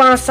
500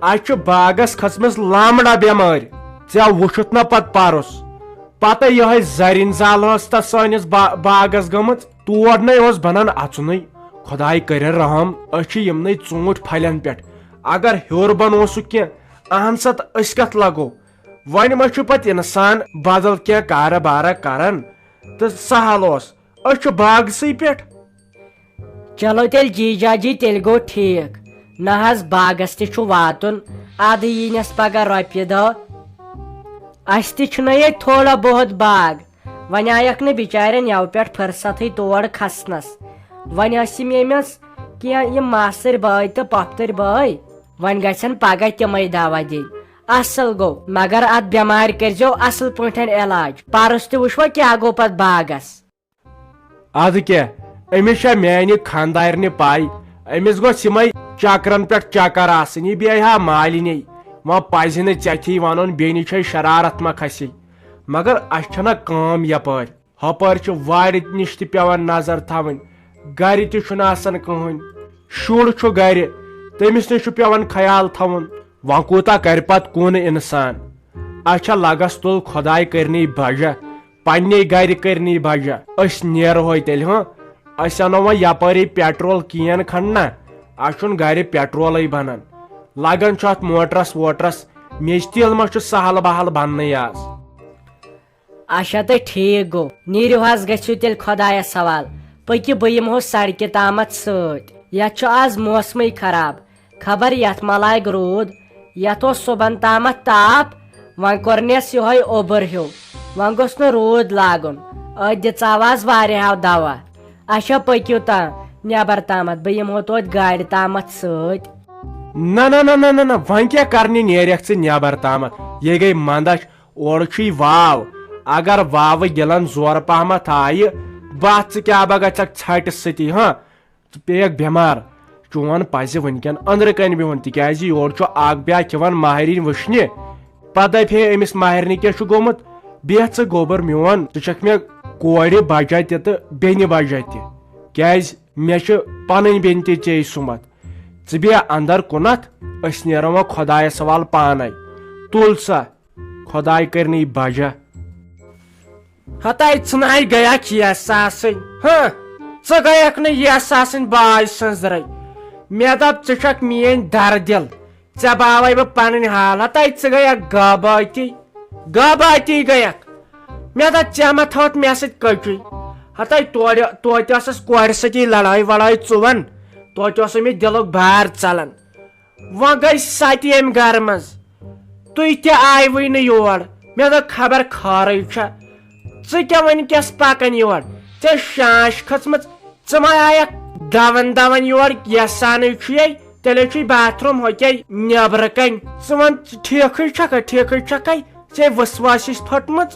اچھا باغس کھسمس لامڑا بیمار ژےٚ وُچھُتھ نا پتہٕ پرُس پتہٕ یہے زرین زال ٲس تتھ سٲنِس باغس گٔمٕژ تور نے اوس بنان اژنُے خۄداے کٔرِن رحم أسۍ چھِ یِمنٕے ژوٗنٛٹھۍ پھلٮ۪ن پٮ۪ٹھ اگر ہیوٚر بۄن اوسُکھ کینٛہہ اہن سا تہٕ أسۍ کتھ لگو وۄنۍ ما چھُ پتہٕ انسان بدل کینٛہہ کارٕ بارا کران تہٕ سہل اوس أسۍ چھِ باغسٕے پٮ۪ٹھ. چلو تیٚلہِ جیجا جی تیٚلہِ گوٚو ٹھیٖک نہ حظ باغس تہِ چھُ واتُن ادٕ ییٖنس پگاہ رۄپیہِ دہ اسہِ تہِ چھُنہ ییٚتہِ تھوڑا بہت باغ وۄنۍ آیکھ نہٕ بِچارٮ۪ن یوٕ پٮ۪ٹھ فرستھٕے تور کھسنس وۄنۍ ٲسِم ییٚمِس کینٛہہ یِم ماستٕرۍ بٲے تہٕ پۄپھتٕرۍ بٲے وۄنۍ گژھن پگاہ تِمے دوا دِنۍ اصل گوٚو مگر اتھ بٮ۪مارِ کٔرزیٚو اصل پٲٹھۍ علاج پرُس تہِ وٕچھوا کیٛاہ گوٚو پتہٕ باغس. ادٕ کیٛاہ أمِس چھا میانہِ خانٛدارنہِ پاے أمِس گوٚژھ یِمے چکرن پٮ۪ٹھ چکر آسٕنۍ یہِ بیٚیہِ ہا مالِنی وۄنۍ پزِ نہٕ ژےٚ ونُن بیٚنہِ چھے شرارت ما کھسے مگر اسہِ چھنہ کٲم یپٲرۍ ہپٲرۍ چھِ وارِ نِش تہِ پیٚوان نظر تھاوٕنۍ گرِ تہِ چھُنہٕ آسان کٕہٕنۍ شُر چھُ گرِ تٔمِس نِش چھُ پیٚوان خیال تھاوُن وۄنۍ کوٗتاہ کرِ پتہٕ کُن انسان اسہِ چھا لگس تُل خۄداے کٔرنی بجا پننی گرِ کٔرنی بجا أسۍ نیرہوے تیٚلہِ ہاں أسۍ انو وۄنۍ یپٲری پیٹرول کین کھنڈ نا اسہِ چھُنہٕ گرِ پیٹرولے بنان لگان چھُ اتھ موٹرس ووٹرس میٚژ تیٖل ما چھُ سہل بہل بننٕے آز. اچھا تہٕ ٹھیٖک گوٚو نیٖرِو حظ گٔژھِو تیٚلہِ خۄدایس حوال پٔکِو بہٕ یِمہو سڑکہِ تامتھ سۭتۍ یتھ چھُ آز موسمٕے خراب خبر یتھ ما لاگہِ روٗد یتھ اوس صبحن تامتھ تاپھ وۄنۍ کوٚرنس یِہوے اوٚبُر ہیوٗ وۄنۍ گوٚژھ نہٕ روٗد لاگُن أتھۍ دِژاو آز واریاہو دوا. اچھا پٔکِو نٮ۪بر تامتھ بہٕ یِمہو توتہِ گاڑِ تامتھ سۭتۍ. نہ نہ نہ نہ نہ نہ وۄنۍ کیٛاہ کرنہِ نیرکھ ژٕ نٮ۪بر تامتھ یہِ گٔے منٛدچھ اورٕ چھُے واو اگر واوٕ گِلن زورٕ پہمتھ آیہِ باتھ ژٕ کیٛاہ با گژھکھ ژھٹہِ سۭتی ہاں ژٕ پیٚیکھ بٮ۪مار چون پزِ وٕنکٮ۪ن أنٛدرٕ کَنۍ بِہُن تِکیٛازِ یورٕ چھُ اکھ بیاکھ یِوان ماہرِنۍ وٕچھنہِ پتہٕ دپہِ ہے أمِس ماہرنہِ کیٛاہ چھُ گوٚمُت بیٚہہ ژٕ گوبُر میون ژٕ چھکھ مےٚ کورِ بجا تہِ تہٕ بیٚنہِ بجا تہِ کیٛازِ مےٚ چھِ پنٕنۍ بیٚنہِ تہِ ژے سُمتھ ژٕ بیٚہہ اندر کُنتھ أسۍ نیرو وۄنۍ خۄدایس حوال پانے تُل سا خۄداے کٔرنی بجا. ہتاے ژھناے گٔیکھ یس آسٕنۍ ہاں ژٕ گٔیکھ نہٕ یس آسٕنۍ باے سٕنٛزرے مےٚ دپ ژٕ چھکھ میٲنۍ دردِل ژےٚ باوے بہٕ پنٕنۍ حال ہتاے ژٕ گٔیکھ غٲباتی گٔیکھ مےٚ دپ ژےٚ ما تھوتھ مےٚ سۭتۍ کٔچُے ہتاے توتہِ ٲسٕس کورِ سۭتی لڑٲے وڑٲے ژُون توتہِ اوس مےٚ دِلُک بار ژلان وۄنۍ گٔے ستہِ ییٚمہِ گرٕ منٛز تُہۍ تہِ آیوٕے نہٕ یور مےٚ دوٚپ خبر خٲرٕے چھا ژٕ کیٛاہ وٕنکیٚس پکان یور ژےٚ شانش کھٔژمٕژ ژٕ ما آیکھ دون یور یس سانٕے چھُے تیٚلے چھُے باتھ روٗم ہوٚکے نٮ۪برٕ کَنۍ ژٕ وَن ٹھیٖکھٕے چھکھے ژےٚ وسواس چھِس پھٔٹمٕژ.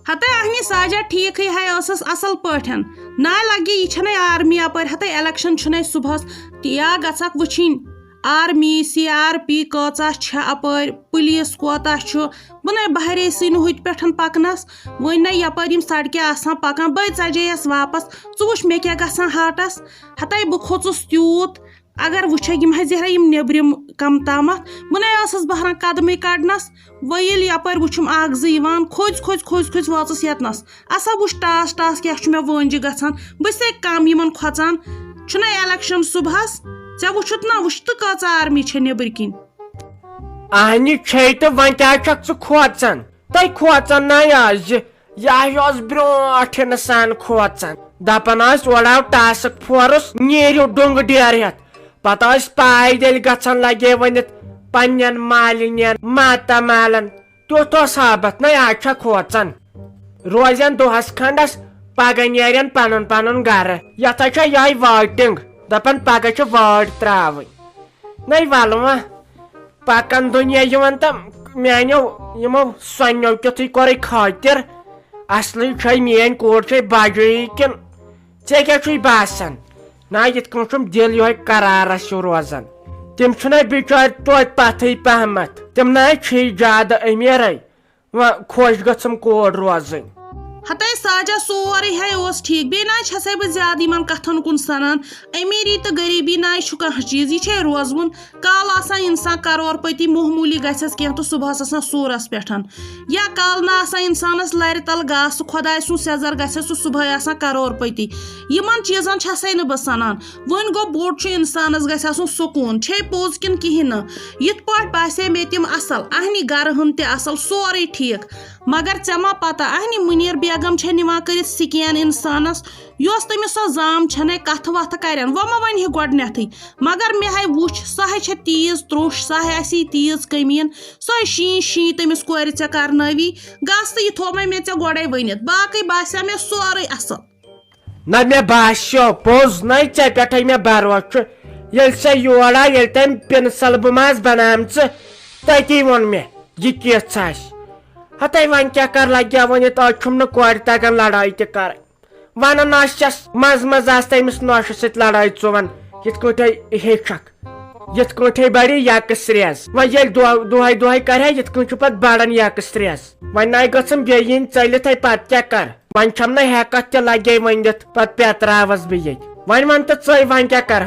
ہتے اہنی ساجا ٹھیٖکھٕے ہے ٲسٕس اصل پٲٹھۍ نا لگہِ یہِ چھنَے آرمی یپٲرۍ ہتے الیکشن چھُنَے صُبحس یا گژھکھ وٕچھِنۍ آرمی CRP کۭژاہ چھےٚ اپٲرۍ پُلیٖس کوتاہ چھُ بہٕ نَے بہریسٕے نہٕ ہُتہِ پٮ۪ٹھ پکنس وۄنۍ نَے یپٲرۍ یِم سڑکہِ آسان پکان بٔے ژَجییَس واپس ژٕ وٕچھ مےٚ کیٛاہ گژھان ہاٹس ہتے بہٕ کھوٚژُس تیوٗت اگر وٕچھکھ یِم حظ یِہے یِم نیٚبرِم کم تامتھ بہٕ نَے ٲسٕس بہران قدمٕے کڑنس وۄنۍ ییٚلہِ یپٲرۍ وٕچھُم اکھ زٕ یِوان کھوٚژ وٲژٕس ییٚتنس آسا وٕچھ ٹاس کیٛاہ چھُ مےٚ وٲنجہِ گژھان بہٕ چھسے کم یِمن کھۄژان چھُنہ الیکشن صُبحس ژےٚ وٕچھُتھ نا وٕچھ تہٕ کۭژاہ آرمی چھےٚ نیٚبٕرۍ کِنۍ. اہنہِ چھے تہٕ وۄنۍ کیٛاہ چھکھ ژٕ کھوژان تۄہہِ کھوژان نَے آز یہِ اوس برونٛٹھ انسان کھوژان دپان ٲسۍ اورٕ آو ٹاسٕک فورس نیٖرِو ڈُنٛگہٕ ڈیرٕ ہٮ۪تھ پتہٕ ٲسۍ پایدٔلۍ گژھان لگے ؤنِتھ پننٮ۪ن مالِنٮ۪ن ماتامالن تیُتھ اوس حابت نَے آز چھا کھوژان روزن دۄہس کھنڈس پگہہ نیرن پنُن پنُن گرٕ یتھ ہا چھےٚ یِہے وٲٹِنگ دپان پگہہ چھِ وٲٹ تراوٕنۍ نَے ولہٕ وۄنۍ پکان دُنیا یِوان تہٕ میانیو یِمو سۄنیو کِتھُے کوٚرُے خٲطِر اصلٕے چھے میٲنۍ کوٗر چھے بجٲیی کِنہٕ ژےٚ کیٛاہ چھُے باسان نہ یِتھ کٔنۍ چھُم دِل یِہوے قرارس ہیوٗ روزان تِم چھُنہ بِچٲرۍ توتہِ پتھٕے پہمتھ تِم نہ چھِی زیادٕ أمیٖرٕے وۄنۍ خۄش گژھم کوٗر روزٕنۍ. ہتے ساجا سورے ہے اوس ٹھیک بے نا چھسے بہ زیادہ یمن کتھن کن سنان امیری تو غریبی نا چھ کانٛہہ چیز یہ چھے روزون کال آسان انسان کرور پتی معمولی گژھس کینٛہہ تو صبحس آسان سورس پٮ۪ٹھ یا کال نا آسان انسانس لرِ تل گاس خداے سُنٛد سیزر گژھس سُہ صبحٲے آسان کرور پتی یمن چیزن چھسے نہٕ بہ سنان ون گو بوٚڑ چھُ انسانس گژھِ آسُن سکوٗن چھے پوٚز کِنہٕ کہیٖنۍ نہٕ یِتھ پٲٹھۍ باسے مےٚ تِم اصل اہنہِ گرٕ ہُنٛد تہِ اصل سورُے ٹھیٖک مگر ژےٚ ما پتہ اہنہِ مُنیٖر بیگم چھے نِوان کٔرِتھ سکین انسانس یۄس تٔمِس سۄ زام چھنَے کتھٕ وتھٕ کرن وۄنۍ ما ونہِ گۄڈنیتھٕے مگر مےٚ ہے وٕچھ سۄ ہے چھےٚ تیٖژ ترٛوٚش سۄ ہے آسی تیٖژ کٔمیٖن سۄے شീ تٔمِس کورِ ژےٚ کرنٲوی گژھ تہٕ یہِ تھوٚو مےٚ ژےٚ گۄڈے ؤنِتھ باقٕے باسیو مےٚ سورُے اصل نہ مےٚ باسیو پوٚز نَے ژےٚ پٮ۪ٹھٕے مےٚ بھروسہٕ چھُ ییٚلہِ سۄ یور آے ییٚلہِ تٔمۍ پِنسل بہٕ ماس بنامژٕ تٔتی ووٚن مےٚ یہِ کِژھ آسہِ ہتے وۄنۍ کیٛاہ کر لگیا ؤنِتھ آز چھُم نہٕ کورِ تگان لڑٲے تہِ کرٕنۍ ونان آسٮ۪س منٛزٕ منٛزٕ آسہِ تٔمِس نۄشہِ سۭتۍ لڑٲے ژٕ یِتھ کٲٹھۍ ہیٚچھکھ یِتھ کٲٹھۍ بڑِ یکٕس ریز وۄنۍ ییٚلہِ دۄہے دۄہے کرِ یِتھ کٲٹھۍ چھُ پتہٕ بڑان یکٕس ریز وۄنۍ نَے گٔژھم بیٚیہِ یِنۍ ژٔلِتھے پتہٕ کیٛاہ کر وۄنۍ چھم نہٕ ہیکتھ تہِ لگے ؤنِتھ پتہٕ پیتراوس بہٕ ییٚتہِ وۄنۍ ون تہٕ ژٕے وۄنۍ کیٛاہ کر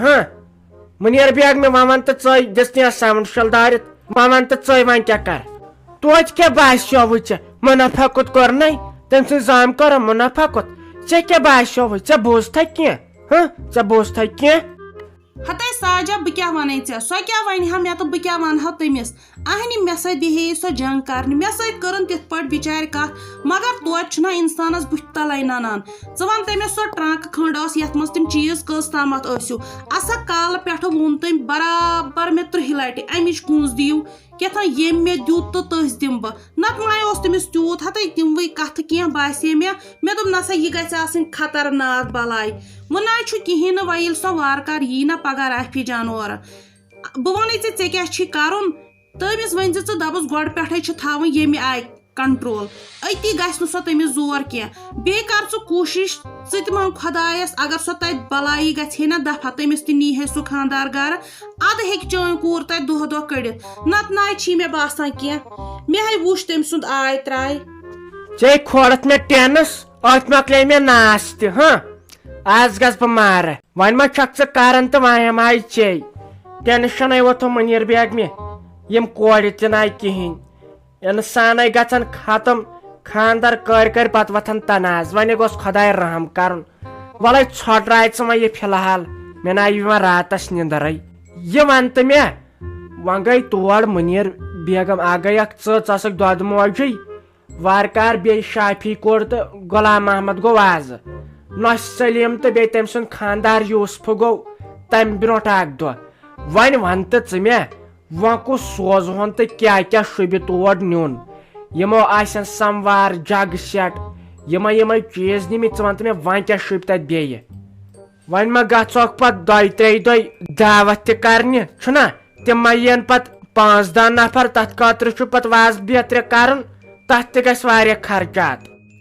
مُنیٖر بیگمہِ وۄنۍ ون تہٕ ژٕے دِژ نہٕ ساوُنٛڈ شل دٲرِتھ وۄنۍ ون تہٕ ژٕے وۄنۍ کیٛاہ کر توتہِ کیٛاہ باسیووُے ژےٚ مُنافع کوٚت کوٚرنَے تٔمۍ سٕنٛدۍ زام کوٚرُم مُنافع کوٚت ژےٚ کیٛاہ باسیووُے ژےٚ بوٗزتھا کینٛہہ ژےٚ بوٗزتھا کینٛہہ ہتے ساجا بہٕ کیٛاہ ونے ژےٚ سۄ کیٛاہ ونہِ ہا مےٚ تہٕ بہٕ کیٛاہ ونہٕ ہا تٔمِس اہنہِ مےٚ سۭتۍ بیہے سۄ جنگ کرنہِ مےٚ سۭتۍ کٔرٕن تِتھ پٲٹھۍ بِچارِ کتھ مگر توتہِ چھُنہ انسانس بٕتھِ تلے ننان ژٕ ون تٔمِس سۄ ٹرٛنٛک کھٔنٛڈ ٲس یتھ منٛز تِم چیٖز کٔژ تامتھ ٲسِو اسا کالہٕ پٮ۪ٹھٕ ووٚن تٔمۍ برابر مےٚ 30 لٹہِ امِچ کونٛز دِیِو کیٛاتھانۍ ییٚمۍ مےٚ دیُت تہٕ تٔژ دِمہٕ بہٕ نتہٕ ما اوس تٔمِس تیوٗت ہتے تِموٕے کتھٕ کینٛہہ باسے مےٚ دوٚپ نسا یہِ گژھِ آسٕنۍ خطرناک بلاے وۄنۍ نہ چھُ کہیٖنۍ نہٕ وۄنۍ ییٚلہِ سۄ وارٕ کار یی نا پگاہ رافی جان اورٕ بہٕ ونے ژےٚ کیٛاہ چھی کرُن تٔمِس ؤنۍ زِ ژٕ دپُس گۄڈٕ پٮ۪ٹھے چھِ تھاوٕنۍ ییٚمہِ آیہِ کنٹرول أتی گژھِ نہٕ سۄ تٔمِس زور کینٛہہ بیٚیہِ کر ژٕ کوٗشش ژٕ تہِ منٛگ خۄدایس اگر سۄ تتہِ بلایی گژھِ ہے نا دفعہ تٔمِس تہِ نی ہے سُہ خاندار گرٕ ادٕ ہیٚکہِ چٲنۍ کوٗر تتہِ دۄہ دۄہ کٔڑِتھ نتہٕ ناے چھی مےٚ باسان کینٛہہ مےٚ ہے وُچھ تٔمۍ سُنٛد آے تراے ژےٚ کھولتھ مےٚ ٹینس اتھ مۄکلے مےٚ ناس تہِ آز گژھٕ بہٕ مارٕ وۄنۍ ما چھکھ ژٕ کران تہٕ وۄنۍ ہٮ۪مہٕ ہاے ژے ٹینشنٕے ووٚتھُم مُنیٖر بیگمہِ یِم کورِ تہِ ناے کِہینۍ انسانے گژھان ختم خاندر کٔرۍ پتہٕ وۄتھان تناز وۄنۍ گوٚژھ خۄداے رحم کرُن وَلے ژھۄٹراے ژٕ وۄنۍ یہِ فِلحال مےٚ ناے یِوان راتس نِندرے یہِ ون تہٕ مےٚ وۄنۍ گٔے تور مُنیٖر بیگم اکھ گٔے اکھ ژٕ ٲسٕکھ دۄدٕ موجی وارٕ کار بیٚیہِ شافی کوٚر تہٕ غلام محمد گوٚو وازٕ نۄسہِ سلیٖم تہٕ بیٚیہِ تٔمۍ سُنٛد خاندار یوٗسفہٕ گوٚو تمہِ برونٛٹھ اکھ دۄہ وۄنۍ ون تہٕ ژٕ مےٚ وۄنۍ کُس سوزہون تہٕ کیٛاہ کیٛاہ شوٗبہِ تور نیُن یِمو آسن سموار جگ سیٹ یِمے چیٖز نِمٕتۍ ژٕ ون تہٕ مےٚ وۄنۍ کیٛاہ شوٗبہِ تتہِ بیٚیہِ وۄنۍ ما گژھوکھ پتہٕ 2-3 دۄہ دعوت تہِ کرنہِ چھُنہ تِم ما یِن پتہٕ 5-10 نفر تتھ خٲطرٕ چھُ پتہٕ وازٕ بیترِ کرُن تتھ تہِ گژھِ واریاہ خرچات